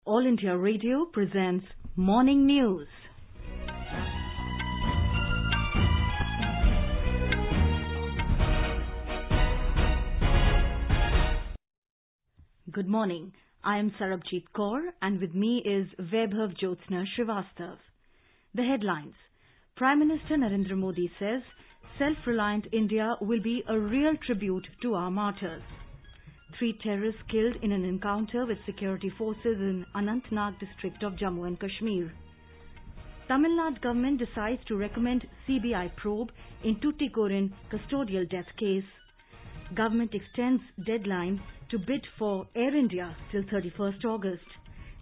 All India Radio presents Morning News. Good morning. I am Sarabjit Kaur and with me is Vaibhav Jyotsna Srivastav. The headlines. Prime Minister Narendra Modi says self-reliant India will be a real tribute to our martyrs. 3 terrorists killed in an encounter with security forces in Anantnag district of Jammu and Kashmir. Tamil Nadu government decides to recommend CBI probe in Tuticorin custodial death case. Government extends deadline to bid for Air India till 31st August.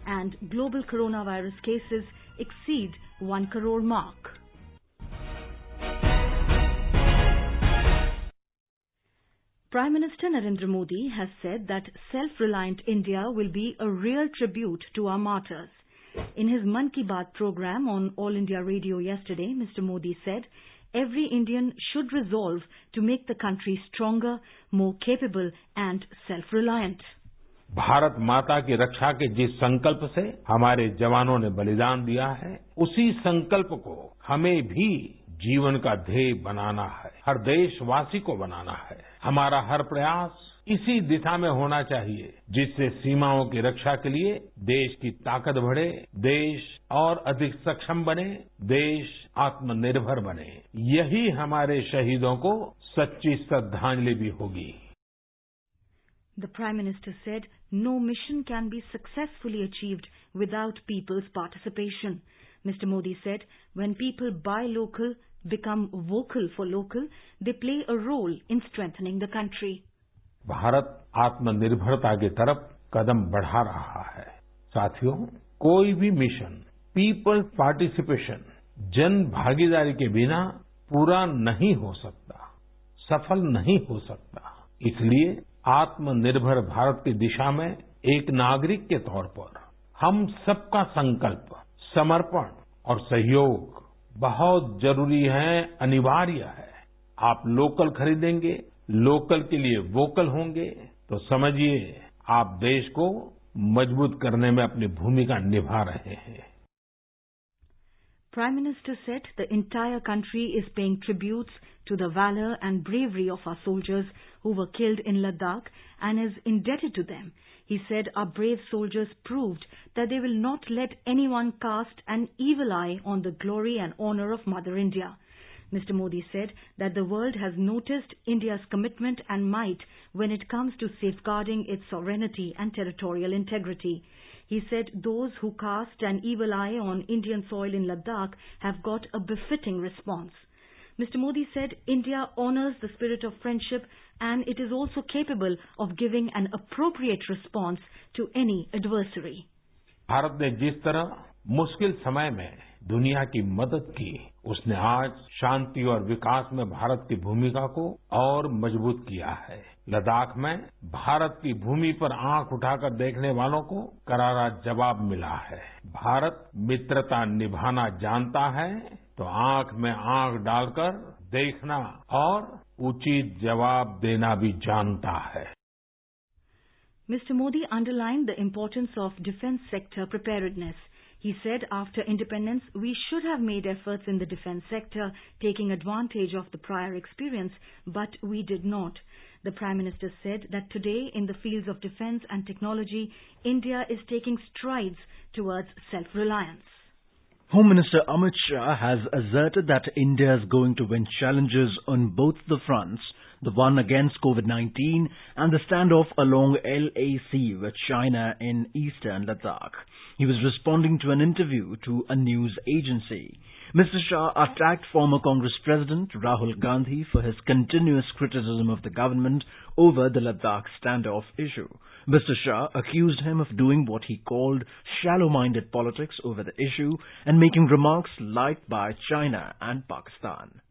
And global coronavirus cases exceed 1 crore mark. Prime Minister Narendra Modi has said that self-reliant India will be a real tribute to our martyrs. In his Mann Ki Baat program on All India Radio yesterday, Mr. Modi said, every Indian should resolve to make the country stronger, more capable and self-reliant. Bharat माता की रक्षा के जिस संकल्प से हमारे जवानों ने बलिदान दिया है, उसी संकल्प को हमें भी जीवन का ध्येय बनाना है, हर देशवासी को बनाना है। हमारा हर प्रयास इसी दिशा में होना चाहिए, जिससे सीमाओं की रक्षा के लिए देश की ताकत बढ़े, देश और अधिक सक्षम बने, देश आत्मनिर्भर बने। यही हमारे शहीदों को सच्ची श्रद्धांजलि भी होगी। The Prime Minister said no mission can be successfully achieved without people's participation. Mr. Modi said when people buy local, become vocal for local, they play a role in strengthening the country. Bharat आत्मनिर्भरता की तरफ कदम बढ़ा रहा है। साथियों, कोई भी mission people participation, जन भागीदारी के बिना पूरा नहीं हो सकता, सफल नहीं हो सकता। इसलिए आत्मनिर्भर भारत की दिशा में एक नागरिक के तौर पर हम सबका संकल्प, समर्पण और सहयोग बहुत जरूरी है, अनिवार्य है। आप लोकल खरीदेंगे, लोकल के लिए वोकल होंगे, तो समझिए आप देश को मजबूत करने में अपनी भूमिका निभा रहे हैं। Prime Minister said the entire country is paying tributes to the valor and bravery of our soldiers who were killed in Ladakh and is indebted to them. He said our brave soldiers proved that they will not let anyone cast an evil eye on the glory and honor of Mother India. Mr. Modi said that the world has noticed India's commitment and might when it comes to safeguarding its sovereignty and territorial integrity. He said those who cast an evil eye on Indian soil in Ladakh have got a befitting response. Mr. Modi said India honors the spirit of friendship and it is also capable of giving an appropriate response to any adversary. Bharat ने जिस तरह मुश्किल समय में दुनिया की मदद की, उसने आज शांति और विकास में भारत की भूमिका को और मजबूत किया है। लद्दाख में भारत की भूमि पर आंख उठाकर देखने वालों को करारा जवाब मिला है। भारत मित्रता निभाना जानता है, तो आंख में आंख डालकर देखना और उचित जवाब देना भी जानता है। Mr. Modi underlined the importance of defence sector preparedness. He said after independence, we should have made efforts in the defence sector, taking advantage of the prior experience, but we did not. The Prime Minister said that today, in the fields of defence and technology, India is taking strides towards self-reliance. Home Minister Amit Shah has asserted that India is going to win challenges on both the fronts, the one against COVID-19 and the standoff along LAC with China in eastern Ladakh. He was responding to an interview to a news agency. Mr. Shah attacked former Congress President Rahul Gandhi for his continuous criticism of the government over the Ladakh standoff issue. Mr. Shah accused him of doing what he called shallow-minded politics over the issue and making remarks liked by China and Pakistan.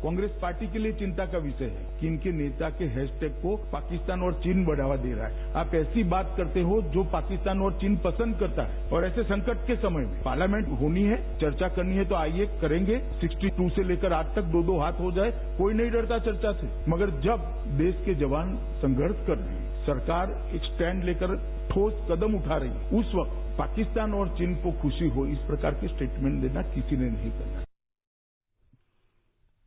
Congress party के लिए चिंता का विषय है कि इनके नेता के हैशटैग को पाकिस्तान और चीन बढ़ावा दे रहा है। आप ऐसी बात करते हो जो पाकिस्तान और चीन पसंद करता है, और ऐसे संकट के समय में पार्लियामेंट होनी है, चर्चा करनी है, तो आइए करेंगे। 62 से लेकर आज तक 2-2 हाथ हो जाए, कोई नहीं डरता चर्चा से। मगर जब देश के जवान संघर्ष कर रहे हैं, सरकार एक स्टैंड लेकर ठोस कदम उठा रही है, उस वक्त पाकिस्तान और चीन को खुशी हो इस प्रकार के स्टेटमेंट देना किसी ने नहीं करना।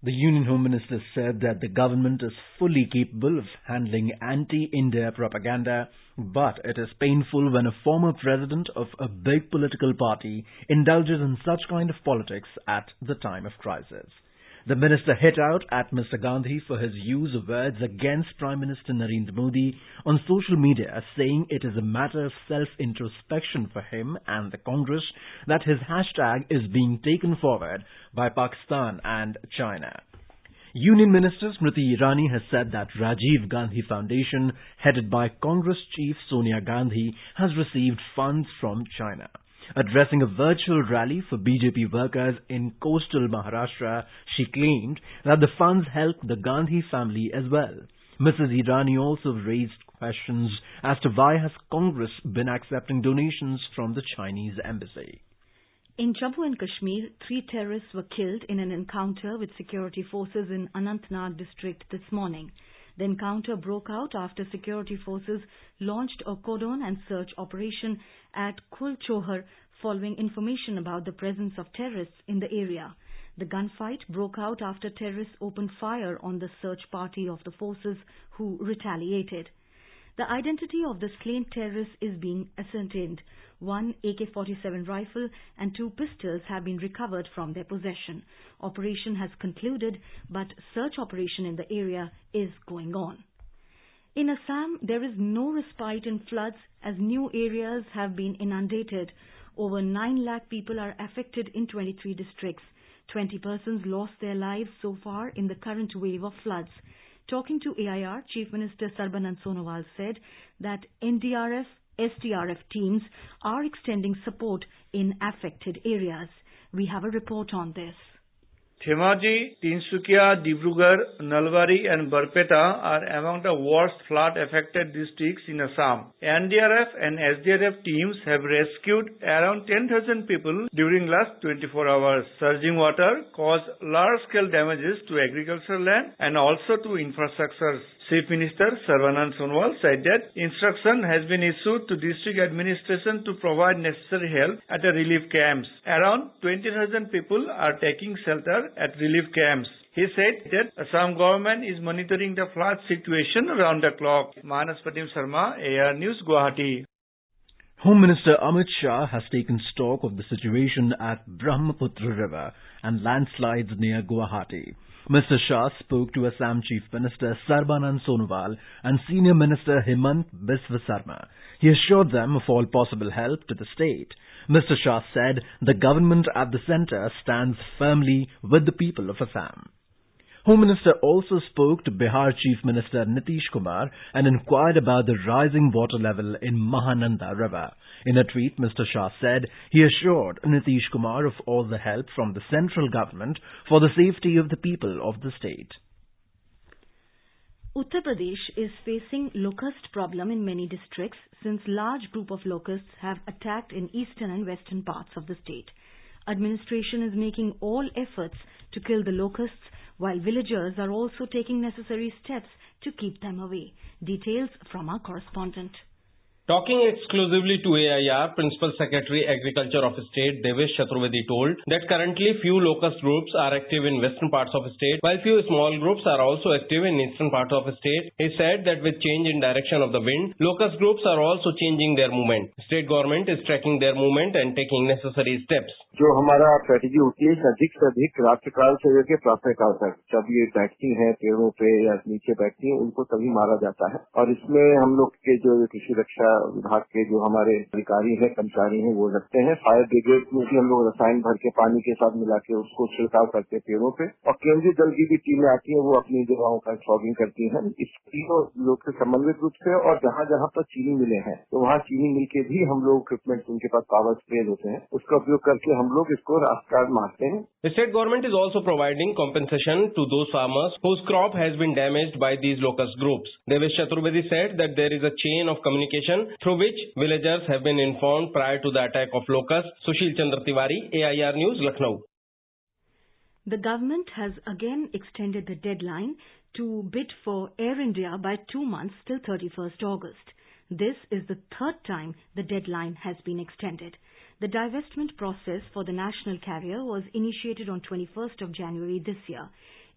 The Union Home Minister said that the government is fully capable of handling anti-India propaganda, but it is painful when a former president of a big political party indulges in such kind of politics at the time of crisis. The minister hit out at Mr. Gandhi for his use of words against Prime Minister Narendra Modi on social media, saying it is a matter of self-introspection for him and the Congress that his hashtag is being taken forward by Pakistan and China. Union Minister Smriti Irani has said that Rajiv Gandhi Foundation, headed by Congress chief Sonia Gandhi, has received funds from China. Addressing a virtual rally for BJP workers in coastal Maharashtra, she claimed that the funds helped the Gandhi family as well. Mrs. Irani also raised questions as to why has Congress been accepting donations from the Chinese embassy. In Jammu and Kashmir, 3 terrorists were killed in an encounter with security forces in Anantnag district this morning. The encounter broke out after security forces launched a cordon and search operation at Khul Chohar following information about the presence of terrorists in the area. The gunfight broke out after terrorists opened fire on the search party of the forces who retaliated. The identity of the slain terrorists is being ascertained. 1 AK-47 rifle and 2 pistols have been recovered from their possession. Operation has concluded, but search operation in the area is going on. In Assam, there is no respite in floods as new areas have been inundated. Over 9 lakh people are affected in 23 districts. 20 persons lost their lives so far in the current wave of floods. Talking to AIR, Chief Minister Sarbanand Sonowal said that NDRF, SDRF teams are extending support in affected areas. We have a report on this. Dhemaji, Tinsukia, Dibrugarh, Nalbari and Barpeta are among the worst flood-affected districts in Assam. NDRF and SDRF teams have rescued around 10,000 people during last 24 hours. Surging water caused large-scale damages to agricultural land and also to infrastructure. Chief Minister Sarbanand Sonowal said that instruction has been issued to district administration to provide necessary help at the relief camps. Around 20,000 people are taking shelter at relief camps. He said that Assam government is monitoring the flood situation around the clock. Manas Pratim Sharma, AR News, Guwahati. Home Minister Amit Shah has taken stock of the situation at Brahmaputra River and landslides near Guwahati. Mr. Shah spoke to Assam Chief Minister Sarbanand Sonowal and Senior Minister Himant Biswa Sarma. He assured them of all possible help to the state. Mr. Shah said the government at the centre stands firmly with the people of Assam. Home Minister also spoke to Bihar Chief Minister Nitish Kumar and inquired about the rising water level in Mahananda River. In a tweet, Mr. Shah said he assured Nitish Kumar of all the help from the central government for the safety of the people of the state. Uttar Pradesh is facing locust problem in many districts since large group of locusts have attacked in eastern and western parts of the state. Administration is making all efforts to kill the locusts, while villagers are also taking necessary steps to keep them away. Details from our correspondent. Talking exclusively to AIR, Principal Secretary Agriculture of State Devesh Chaturvedi told that currently few locust groups are active in western parts of the state, while few small groups are also active in eastern parts of the state. He said that with change in direction of the wind, locust groups are also changing their movement. State government is tracking their movement and taking necessary steps. जो हमारा strategy होती है अधिक से अधिक रात्रिकाल से लेकर प्रातःकाल तक जब ये बैठती हैं पेड़ों पे या नीचे बैठती हैं उनको तभी मारा जाता है और इसमें हम लोग के जो कृषि रक्षा विभाग के जो हमारे अधिकारी हैं कर्मचारी हैं वो लगते हैं। फायर ब्रिगेड में भी हम लोग रसायन भर के पानी के साथ मिला के उसको छिड़काव करते हैं पेड़ों पे और केंद्रीय दल की भी टीमें आती है वो अपनी जगहों का फॉगिंग करती है। इस तीनों लोग से समन्वित रूप से और जहाँ जहाँ पर चीनी मिले हैं तो वहाँ चीनी मिल के भी हम लोग इक्विपमेंट उनके पास पावर स्प्रे होते हैं उसका उपयोग करके हम लोग इसको रास्ता मारते हैं। The state government is also providing compensation to those farmers whose crop has been damaged by these locust groups. Devesh Chaturvedi said that there is a chain of communication through which villagers have been informed prior to the attack of locusts. Sushil Chandra Tiwari, AIR News, Lucknow. The government has again extended the deadline to bid for Air India by 2 months till 31st August. This is the third time the deadline has been extended. The divestment process for the national carrier was initiated on 21st of January this year.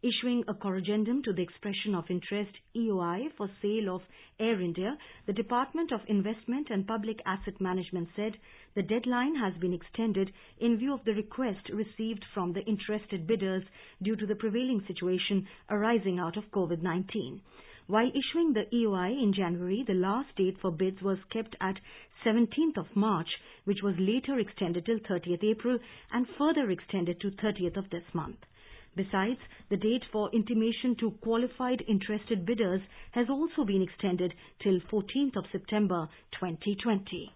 Issuing a corrigendum to the expression of interest EOI for sale of Air India, the Department of Investment and Public Asset Management said the deadline has been extended in view of the request received from the interested bidders due to the prevailing situation arising out of COVID-19. While issuing the EOI in January, the last date for bids was kept at 17th of March, which was later extended till 30th April and further extended to 30th of this month. Besides, the date for intimation to qualified interested bidders has also been extended till 14th of September 2020.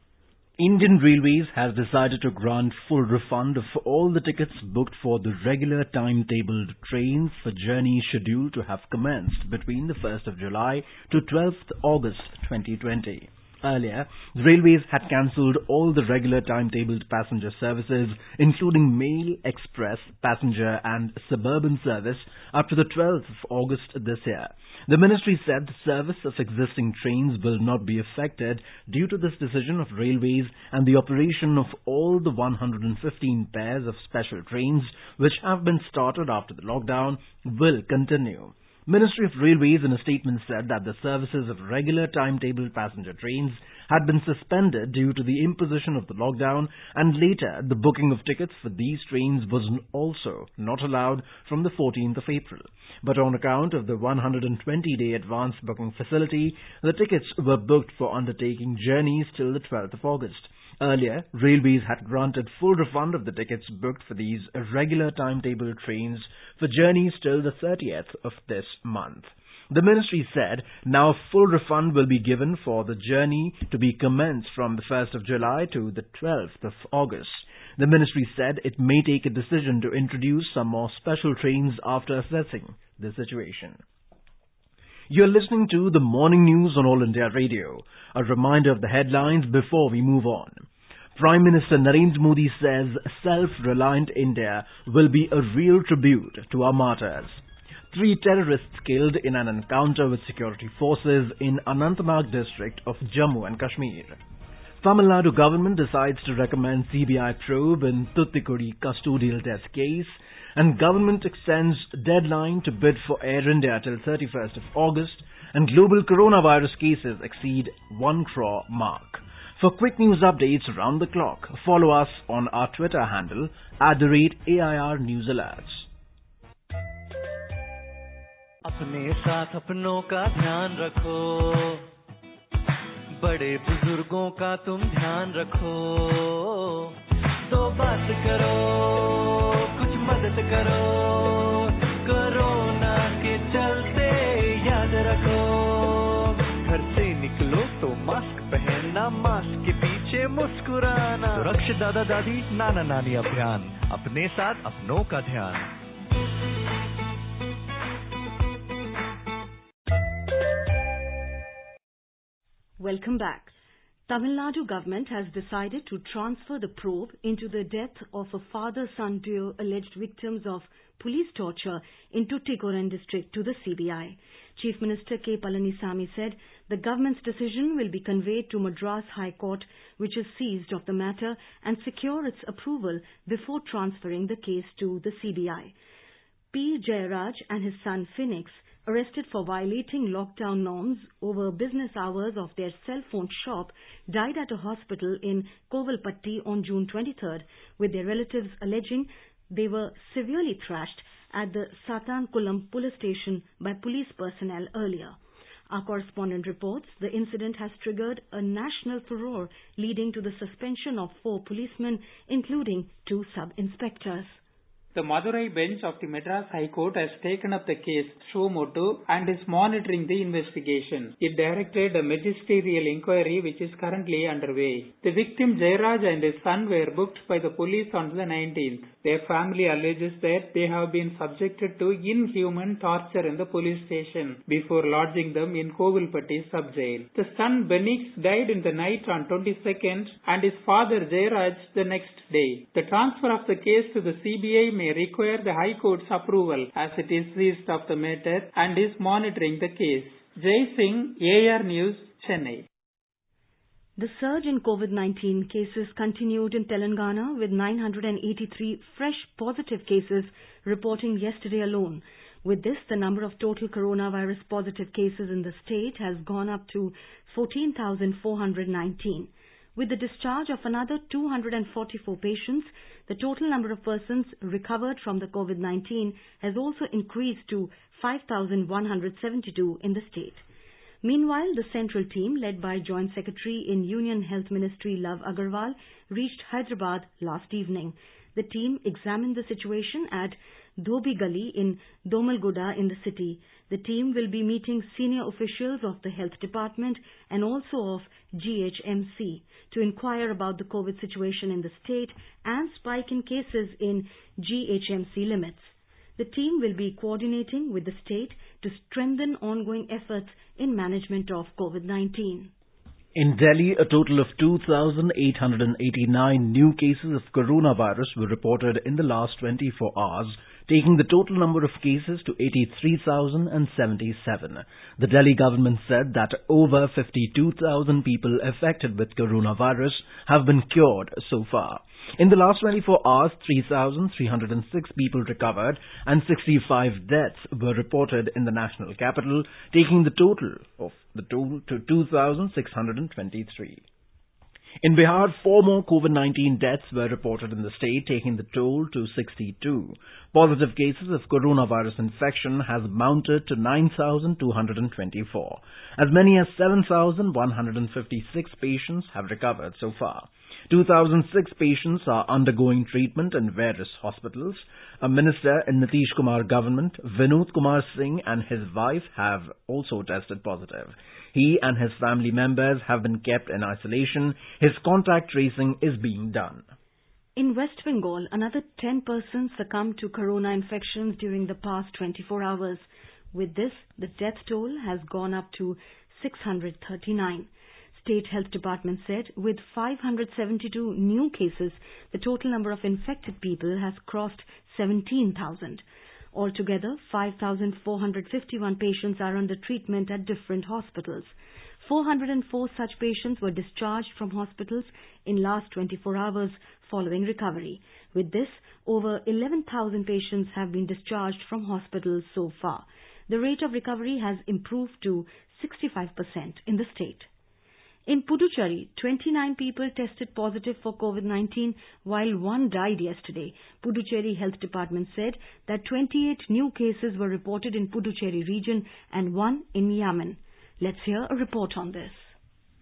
Indian Railways has decided to grant full refund of all the tickets booked for the regular timetabled trains for journeys scheduled to have commenced between the 1st of July to 12th August 2020. Earlier, the Railways had cancelled all the regular timetabled passenger services, including mail, express, passenger and suburban service, up to the 12th of August this year. The ministry said the service of existing trains will not be affected due to this decision of Railways, and the operation of all the 115 pairs of special trains which have been started after the lockdown will continue. Ministry of Railways in a statement said that the services of regular timetable passenger trains had been suspended due to the imposition of the lockdown, and later the booking of tickets for these trains was also not allowed from the 14th of April. But on account of the 120-day advance booking facility, the tickets were booked for undertaking journeys till the 12th of August. Earlier, Railways had granted full refund of the tickets booked for these regular timetable trains for journeys till the 30th of this month. The ministry said now full refund will be given for the journey to be commenced from the 1st of July to the 12th of August. The ministry said it may take a decision to introduce some more special trains after assessing the situation. You're listening to the morning news on All India Radio. A reminder of the headlines before we move on. Prime Minister Narendra Modi says self-reliant India will be a real tribute to our martyrs. 3 terrorists killed in an encounter with security forces in Anantnag district of Jammu and Kashmir. Tamil Nadu government decides to recommend CBI probe in Thoothukudi custodial death case, and government extends deadline to bid for Air India till 31st of August, and global coronavirus cases exceed 1 crore mark. For quick news updates around the clock, follow us on our Twitter handle @AIR News Alerts. अपने साथ अपनों का ध्यान रखो, बड़े बुजुर्गों का तुम ध्यान रखो, तो बात करो, कुछ मदद करो, कोरोना के चलते याद रखो, घर से निकलो तो मास्क पहनना, मास्क के पीछे मुस्कुराना, सुरक्षित दादा दादी नाना नानी अभियान, अपने साथ अपनों का ध्यान. Welcome back. Tamil Nadu government has decided to transfer the probe into the death of a father-son duo alleged victims of police torture in Tuticorin district to the CBI. Chief Minister K. Palanisamy said the government's decision will be conveyed to Madras High Court, which is seized of the matter, and secure its approval before transferring the case to the CBI. P. Jayaraj and his son Phoenix, arrested for violating lockdown norms over business hours of their cell phone shop, died at a hospital in Kovalpatti on June 23rd, with their relatives alleging they were severely thrashed at the Satankulam police station by police personnel earlier. Our correspondent reports the incident has triggered a national furore, leading to the suspension of 4 policemen, including 2 sub-inspectors. The Madurai bench of the Madras High Court has taken up the case suo motu and is monitoring the investigation. It directed a magisterial inquiry which is currently underway. The victim Jayaraj and his son were booked by the police on the 19th. Their family alleges that they have been subjected to inhuman torture in the police station before lodging them in Kovilpatti sub-jail. The son Benix died in the night on 22nd and his father Jayaraj the next day. The transfer of the case to the CBI may require the High Court's approval as it is seized of the matter and is monitoring the case. Jai Singh, AR News, Chennai. The surge in COVID-19 cases continued in Telangana with 983 fresh positive cases reporting yesterday alone. With this, the number of total coronavirus positive cases in the state has gone up to 14,419. With the discharge of another 244 patients, the total number of persons recovered from the COVID-19 has also increased to 5,172 in the state. Meanwhile, the central team, led by Joint Secretary in Union Health Ministry Love Agarwal, reached Hyderabad last evening. The team examined the situation at Dhobi Gali in Domalguda in the city. The team will be meeting senior officials of the health department and also of GHMC to inquire about the COVID situation in the state and spike in cases in GHMC limits. The team will be coordinating with the state to strengthen ongoing efforts in management of COVID-19. In Delhi, a total of 2,889 new cases of coronavirus were reported in the last 24 hours, taking the total number of cases to 83,077. The Delhi government said that over 52,000 people affected with coronavirus have been cured so far. In the last 24 hours, 3,306 people recovered and 65 deaths were reported in the national capital, taking the total to 2,623. In Bihar, 4 more COVID-19 deaths were reported in the state, taking the toll to 62. Positive cases of coronavirus infection has mounted to 9,224. As many as 7,156 patients have recovered so far. 2,006 patients are undergoing treatment in various hospitals. A minister in Nitish Kumar government, Vinod Kumar Singh, and his wife have also tested positive. He and his family members have been kept in isolation. His contact tracing is being done. In West Bengal, another 10 persons succumbed to corona infections during the past 24 hours. With this, the death toll has gone up to 639. State Health Department said with 572 new cases, the total number of infected people has crossed 17,000. Altogether, 5,451 patients are under treatment at different hospitals. 404 such patients were discharged from hospitals in last 24 hours following recovery. With this, over 11,000 patients have been discharged from hospitals so far. The rate of recovery has improved to 65% in the state. In Puducherry, 29 people tested positive for COVID-19 while 1 died yesterday. Puducherry Health Department said that 28 new cases were reported in Puducherry region and 1 in Yamen. Let's hear a report on this.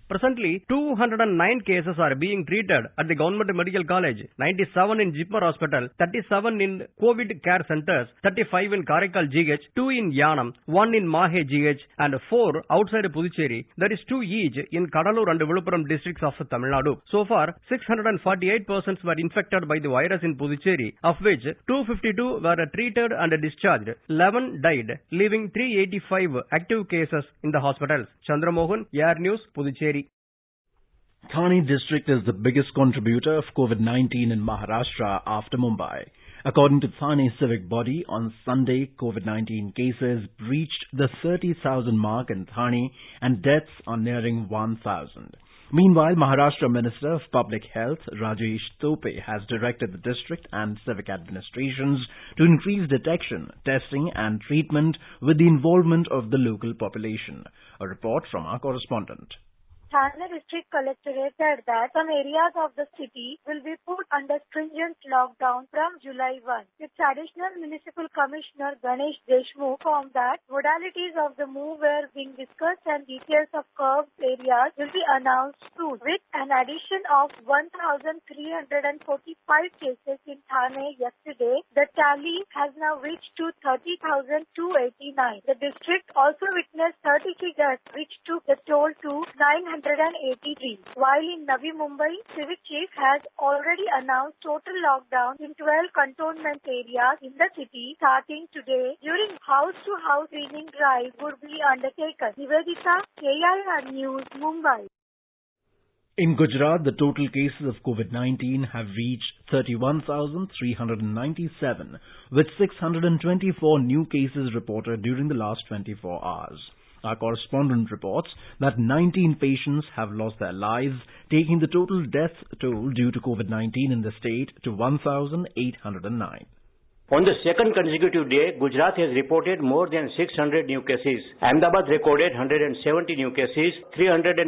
Presently, 209 cases are being treated at the Government Medical College, 97 in Jipmer Hospital, 37 in COVID care centers, 35 in Karaikal GH, 2 in Yanam, 1 in Mahe GH, and 4 outside Puducherry. There is 2 each in Kadalur and Viluppuram districts of Tamil Nadu. So far, 648 persons were infected by the virus in Puducherry, of which 252 were treated and discharged. 11 died, leaving 385 active cases in the hospitals. Chandramohan, Air News, Puducherry. Thane district is the biggest contributor of COVID-19 in Maharashtra after Mumbai. According to Thane civic body, on Sunday, COVID-19 cases breached the 30,000 mark in Thane and deaths are nearing 1,000. Meanwhile, Maharashtra Minister of Public Health, Rajesh Tope, has directed the district and civic administrations to increase detection, testing and treatment with the involvement of the local population. A report from our correspondent. Thane District Collectorate said that some areas of the city will be put under stringent lockdown from July 1. Its additional municipal commissioner Ganesh Deshmukh found that modalities of the move were being discussed and details of curbed areas will be announced soon. With an addition of 1,345 cases in Thane yesterday, the tally has now reached to 30,289. The district also witnessed 33 deaths, which took the toll to 983. While in Navi Mumbai, Civic Chief has already announced total lockdown in 12 cantonment areas in the city starting today. During house-to-house cleaning drive would be undertaken. Nivedita, KIR News, Mumbai. In Gujarat, the total cases of COVID-19 have reached 31,397, with 624 new cases reported during the last 24 hours. Our correspondent reports that 19 patients have lost their lives, taking the total death toll due to COVID-19 in the state to 1,809. On the second consecutive day, Gujarat has reported more than 600 new cases. Ahmedabad recorded 170 new cases. 391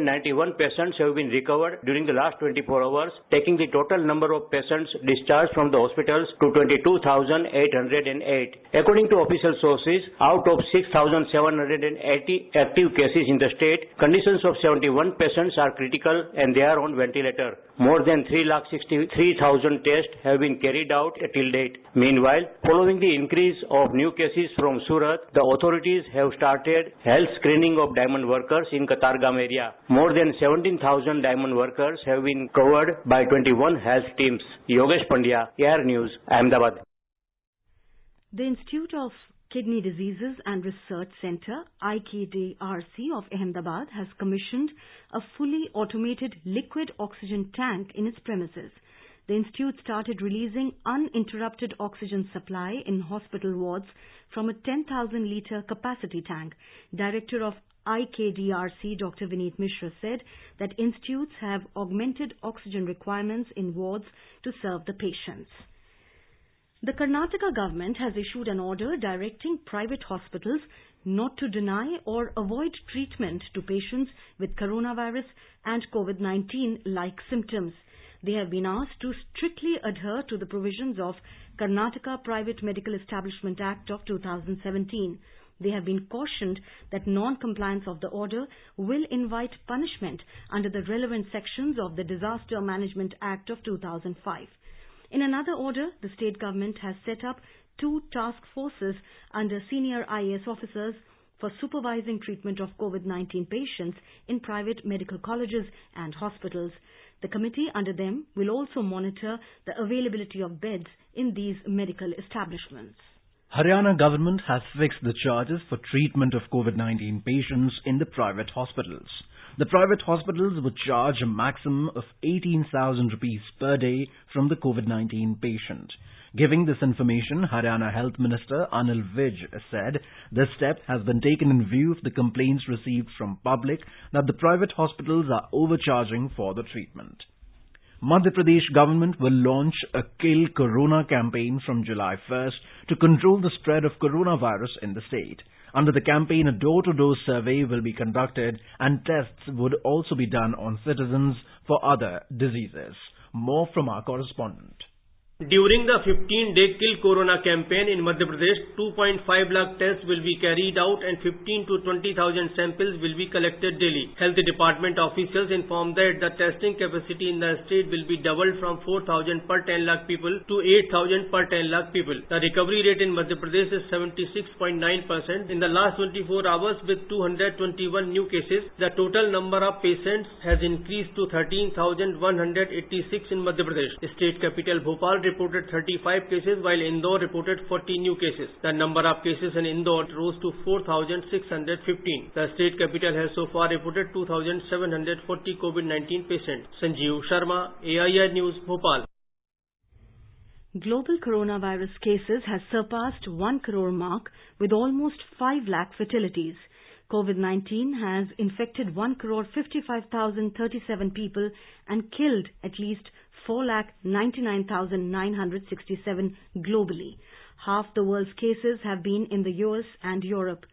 patients have been recovered during the last 24 hours, taking the total number of patients discharged from the hospitals to 22,808. According to official sources, out of 6,780 active cases in the state, conditions of 71 patients are critical and they are on ventilator. More than 3,63,000 tests have been carried out till date. Meanwhile, following the increase of new cases from Surat, the authorities have started health screening of diamond workers in Katargam area. More than 17,000 diamond workers have been covered by 21 health teams. Yogesh Pandya, Air News, Ahmedabad. The Institute of Kidney Diseases and Research Centre, IKDRC of Ahmedabad, has commissioned a fully automated liquid oxygen tank in its premises. The institute started releasing uninterrupted oxygen supply in hospital wards from a 10,000-litre capacity tank. Director of IKDRC, Dr. Vineet Mishra, said that institutes have augmented oxygen requirements in wards to serve the patients. The Karnataka government has issued an order directing private hospitals not to deny or avoid treatment to patients with coronavirus and COVID-19-like symptoms. They have been asked to strictly adhere to the provisions of Karnataka Private Medical Establishment Act of 2017. They have been cautioned that non-compliance of the order will invite punishment under the relevant sections of the Disaster Management Act of 2005. In another order, the state government has set up 2 task forces under senior IAS officers for supervising treatment of COVID-19 patients in private medical colleges and hospitals. The committee under them will also monitor the availability of beds in these medical establishments. Haryana government has fixed the charges for treatment of COVID-19 patients in the private hospitals. The private hospitals would charge a maximum of 18,000 rupees per day from the COVID-19 patient. Giving this information, Haryana Health Minister Anil Vij said this step has been taken in view of the complaints received from public that the private hospitals are overcharging for the treatment. Madhya Pradesh government will launch a Kill Corona campaign from July 1st to control the spread of coronavirus in the state. Under the campaign, a door-to-door survey will be conducted and tests would also be done on citizens for other diseases. More from our correspondent. During the 15-day Kill Corona campaign in Madhya Pradesh, 2.5 lakh tests will be carried out and 15 to 20,000 samples will be collected daily. Health Department officials informed that the testing capacity in the state will be doubled from 4,000 per 10 lakh people to 8,000 per 10 lakh people. The recovery rate in Madhya Pradesh is 76.9%. In the last 24 hours with 221 new cases, the total number of patients has increased to 13,186 in Madhya Pradesh. State capital Bhopal reported 35 cases while Indore reported 40 new cases. The number of cases in Indore rose to 4,615. The state capital has so far reported 2,740 COVID-19 patients. Sanjeev Sharma, AIR News, Bhopal. Global coronavirus cases has surpassed 1 crore mark with almost 5 lakh fatalities. COVID-19 has infected 1,55,037 people and killed at least 4,99,967 globally. Half the world's cases have been in the US and Europe.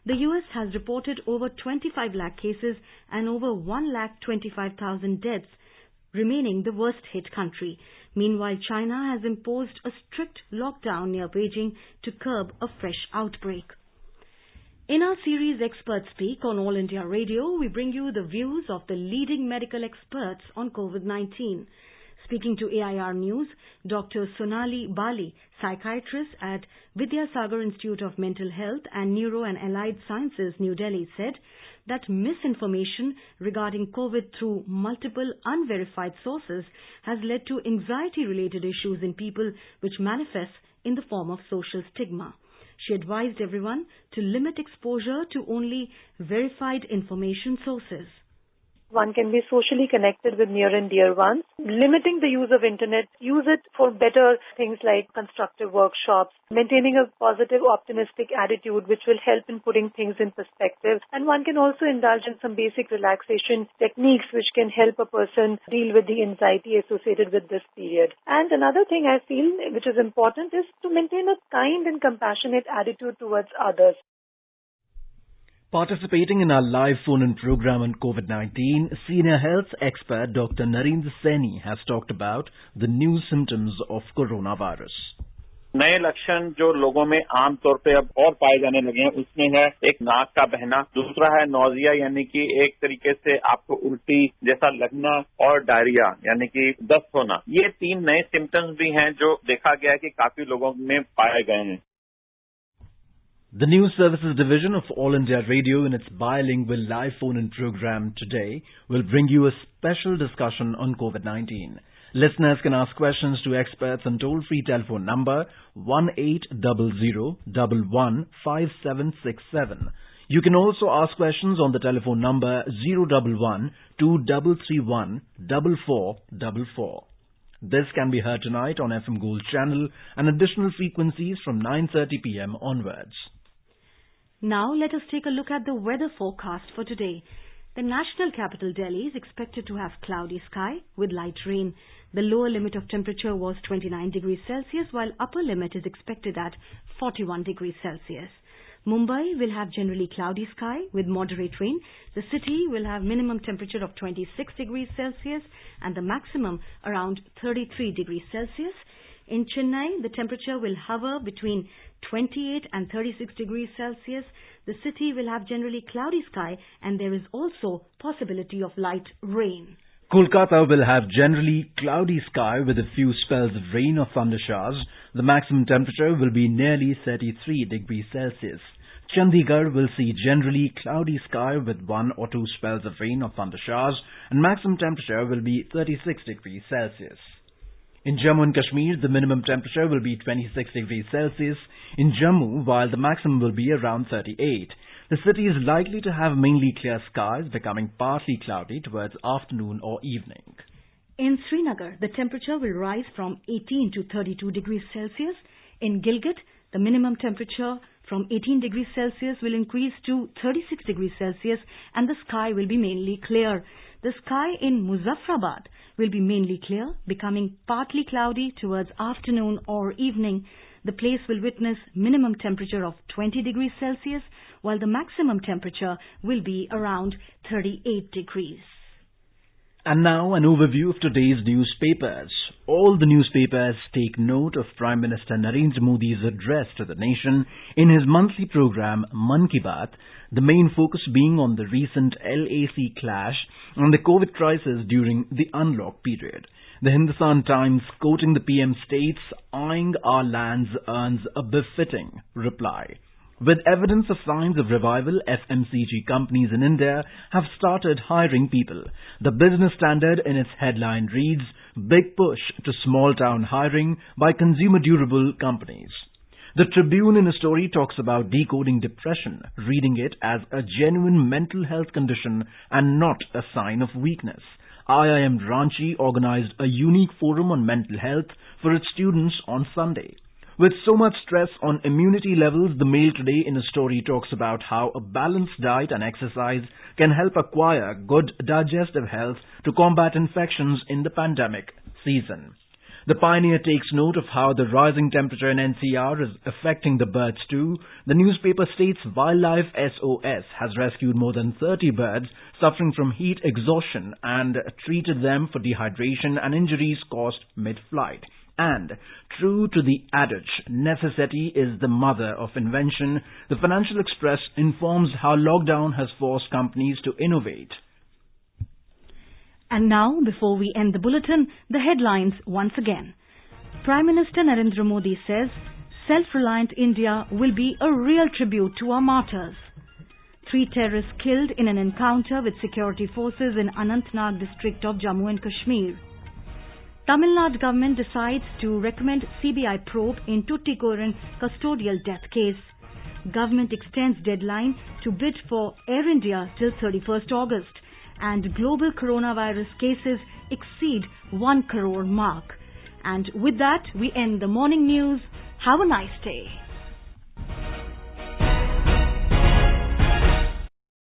The US has reported over 25 lakh cases and over 1,25,000 deaths, remaining the worst hit country. Meanwhile, China has imposed a strict lockdown near Beijing to curb a fresh outbreak. In our series Experts Speak on All India Radio, we bring you the views of the leading medical experts on COVID-19. Speaking to AIR News, Dr. Sonali Bali, psychiatrist at Vidyasagar Institute of Mental Health and Neuro and Allied Sciences, New Delhi, said that misinformation regarding COVID through multiple unverified sources has led to anxiety-related issues in people which manifests in the form of social stigma. She advised everyone to limit exposure to only verified information sources. one can be socially connected with near and dear ones. Limiting the use of internet, use it for better things like constructive workshops, maintaining a positive, optimistic attitude which will help in putting things in perspective. And one can also indulge in some basic relaxation techniques which can help a person deal with the anxiety associated with this period. And another thing I feel which is important is to maintain a kind and compassionate attitude towards others. Participating in our live phone-in program on COVID-19, senior health expert Dr. Narendra Saini has talked about the new symptoms of coronavirus. नए लक्षण जो लोगों में आम तौर पे अब और पाए जाने लगे हैं उसमें है एक नाक का बहना, दूसरा है नोजिया यानी कि एक तरीके से आपको उल्टी जैसा लगना और डायरिया यानी कि दस्त होना। ये 3 नए सिम्टम्स भी हैं जो देखा गया है कि काफी लोगों में पाए गए हैं। The News Services Division of All India Radio in its bilingual live phone-in program today will bring you a special discussion on COVID-19. Listeners can ask questions to experts on toll-free telephone number 1800-115767. You can also ask questions on the telephone number 011-2331-4444. This can be heard tonight on FM Gold channel and additional frequencies from 9:30 p.m. onwards. Now let us take a look at the weather forecast for today. The national capital Delhi is expected to have cloudy sky with light rain. The lower limit of temperature was 29 degrees Celsius while upper limit is expected at 41 degrees Celsius. Mumbai will have generally cloudy sky with moderate rain. The city will have minimum temperature of 26 degrees Celsius and the maximum around 33 degrees Celsius. In Chennai, the temperature will hover between 28 and 36 degrees Celsius. The city will have generally cloudy sky and there is also possibility of light rain. Kolkata will have generally cloudy sky with a few spells of rain or thunder showers. The maximum temperature will be nearly 33 degrees Celsius. Chandigarh will see generally cloudy sky with 1 or 2 spells of rain or thunder showers and maximum temperature will be 36 degrees Celsius. In Jammu and Kashmir, the minimum temperature will be 26 degrees Celsius in Jammu, while the maximum will be around 38. The city is likely to have mainly clear skies, becoming partly cloudy towards afternoon or evening. In Srinagar, the temperature will rise from 18 to 32 degrees Celsius. In Gilgit, the minimum temperature from 18 degrees Celsius will increase to 36 degrees Celsius and the sky will be mainly clear. The sky in Muzaffarabad will be mainly clear, becoming partly cloudy towards afternoon or evening. The place will witness minimum temperature of 20 degrees Celsius, while the maximum temperature will be around 38 degrees. And now an overview of today's newspapers. All the newspapers take note of Prime Minister Narendra Modi's address to the nation in his monthly program Mann Ki Baat, the main focus being on the recent LAC clash and the COVID crisis during the unlock period. The Hindustan Times, quoting the PM, states, "Eyeing our lands earns a befitting reply." With evidence of signs of revival, FMCG companies in India have started hiring people. The Business Standard in its headline reads, "Big push to small-town hiring by consumer durable companies." The Tribune in a story talks about decoding depression, reading it as a genuine mental health condition and not a sign of weakness. IIM Ranchi organized a unique forum on mental health for its students on Sunday. With so much stress on immunity levels, the Mail today in a story talks about how a balanced diet and exercise can help acquire good digestive health to combat infections in the pandemic season. The Pioneer takes note of how the rising temperature in NCR is affecting the birds too. The newspaper states Wildlife SOS has rescued more than 30 birds suffering from heat exhaustion and treated them for dehydration and injuries caused mid-flight. And, true to the adage, necessity is the mother of invention, the Financial Express informs how lockdown has forced companies to innovate. And now, before we end the bulletin, the headlines once again. Prime Minister Narendra Modi says, self-reliant India will be a real tribute to our martyrs. 3 terrorists killed in an encounter with security forces in Anantnag district of Jammu and Kashmir. Tamil Nadu government decides to recommend CBI probe in Tuticorin custodial death case. Government extends deadline to bid for Air India till 31st August. and global coronavirus cases exceed 1 crore mark. And with that, we end the morning news. Have a nice day.